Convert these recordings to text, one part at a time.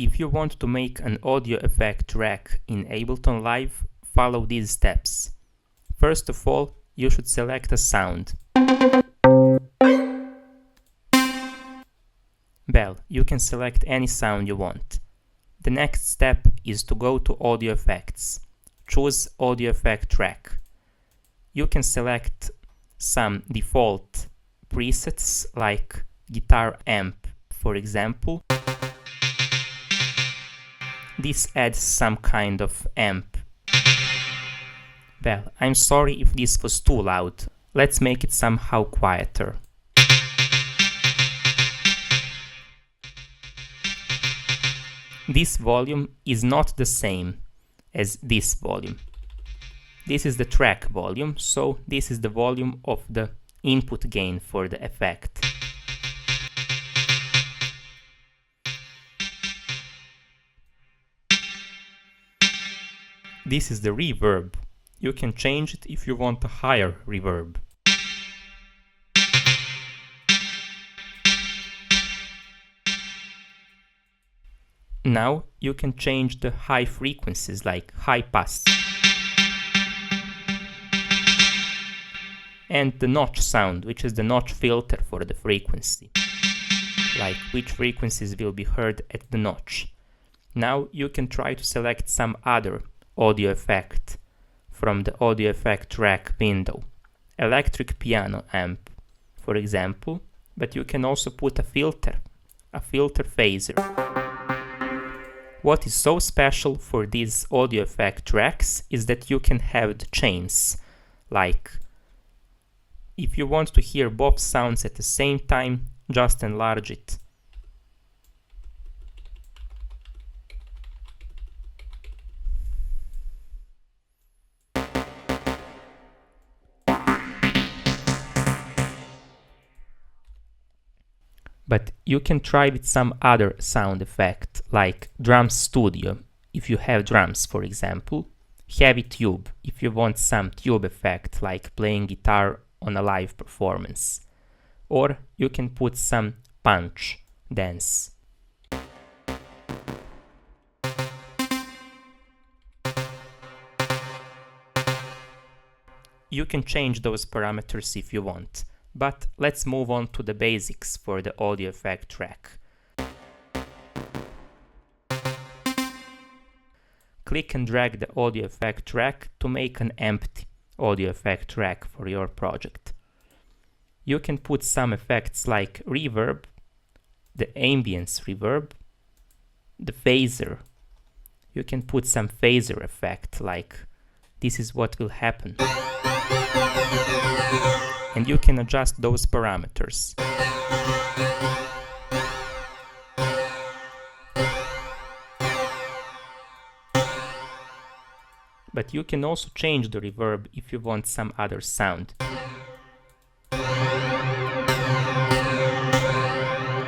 If you want to make an audio effect track in Ableton Live, follow these steps. First of all, you should select a sound. Well, you can select any sound you want. The next step is to go to Audio Effects. Choose Audio Effect Track. You can select some default presets like guitar amp, for example. This adds some kind of amp. Well, I'm sorry if this was too loud. Let's make it somehow quieter. This volume is not the same as this volume. This is the track volume, so this is the volume of the input gain for the effect. This is the reverb. You can change it if you want a higher reverb. Now you can change the high frequencies like high pass. And the notch sound, which is the notch filter for the frequency. Like which frequencies will be heard at the notch. Now you can try to select some other audio effect from the audio effect track window. Electric piano amp, for example, but you can also put a filter phaser. What is so special for these audio effect tracks is that you can have the chains. Like, if you want to hear both sounds at the same time, just enlarge it. But you can try with some other sound effect, like Drum Studio, if you have drums, for example. Heavy Tube, if you want some tube effect, like playing guitar on a live performance. Or you can put some punch dance. You can change those parameters if you want. But let's move on to the basics for the audio effect track. Click and drag the audio effect track to make an empty audio effect track for your project. You can put some effects like reverb, the ambience reverb, the phaser. You can put some phaser effect like this is what will happen. And you can adjust those parameters. But you can also change the reverb if you want some other sound.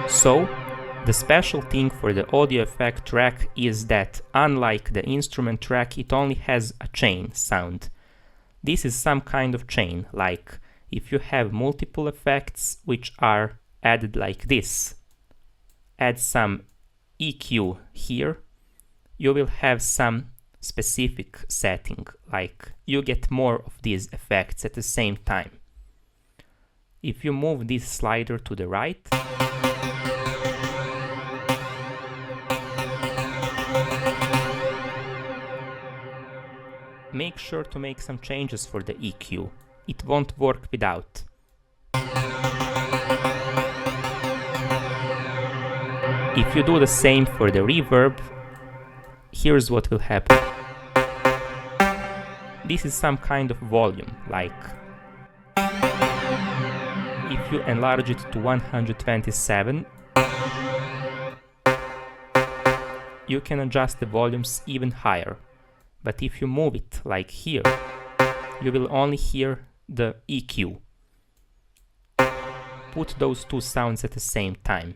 So, the special thing for the audio effect track is that, unlike the instrument track, it only has a chain sound. This is some kind of chain, like if you have multiple effects which are added like this, add some EQ here, you will have some specific setting, like you get more of these effects at the same time. If you move this slider to the right, make sure to make some changes for the EQ. It won't work without. If you do the same for the reverb, here's what will happen. This is some kind of volume, like if you enlarge it to 127, you can adjust the volumes even higher. But if you move it like here, you will only hear the EQ. Put those two sounds at the same time.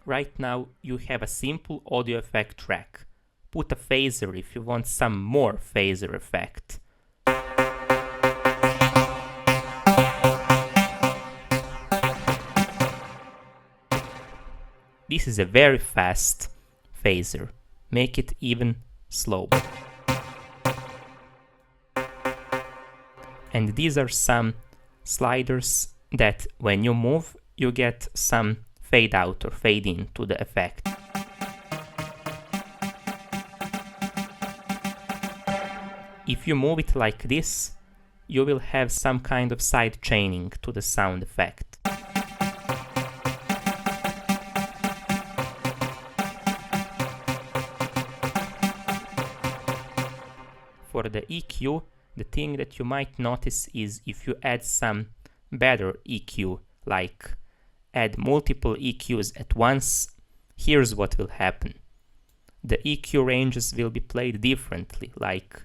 Right now you have a simple audio effect track. Put a phaser if you want some more phaser effect. This is a very fast phaser. Make it even slow. And these are some sliders that when you move, you get some fade out or fade in to the effect. If you move it like this, you will have some kind of side chaining to the sound effect. For the EQ, the thing that you might notice is if you add some better EQ, like add multiple EQs at once, here's what will happen. The EQ ranges will be played differently, like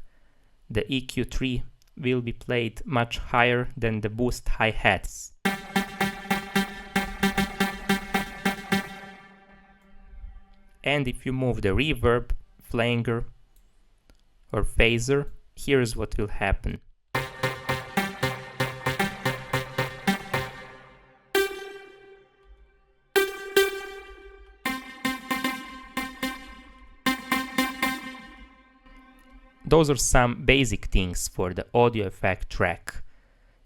the EQ3 will be played much higher than the boost hi-hats. And if you move the reverb, flanger, or phaser, here's what will happen. Those are some basic things for the audio effect track.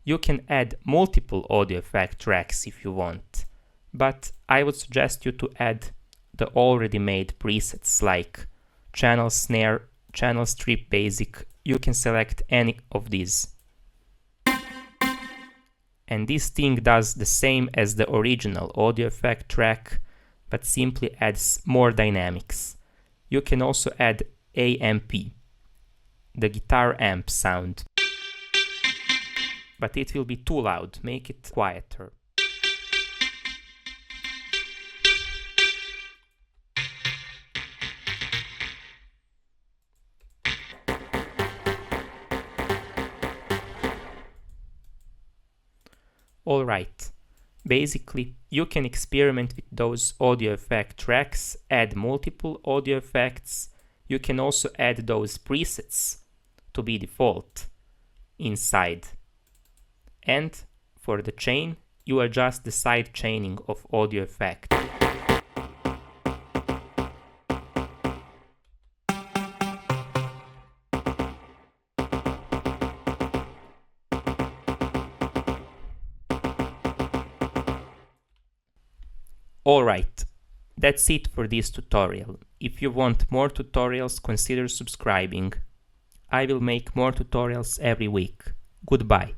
You can add multiple audio effect tracks if you want, but I would suggest you to add the already made presets like channel snare, channel strip basic. You can select any of these. And this thing does the same as the original audio effect track, but simply adds more dynamics. You can also add AMP, the guitar amp sound, but it will be too loud. Make it quieter. Alright, basically you can experiment with those audio effect tracks, add multiple audio effects. You can also add those presets to be default inside. And for the chain, you adjust the side chaining of audio effect. Alright, that's it for this tutorial. If you want more tutorials, consider subscribing. I will make more tutorials every week. Goodbye.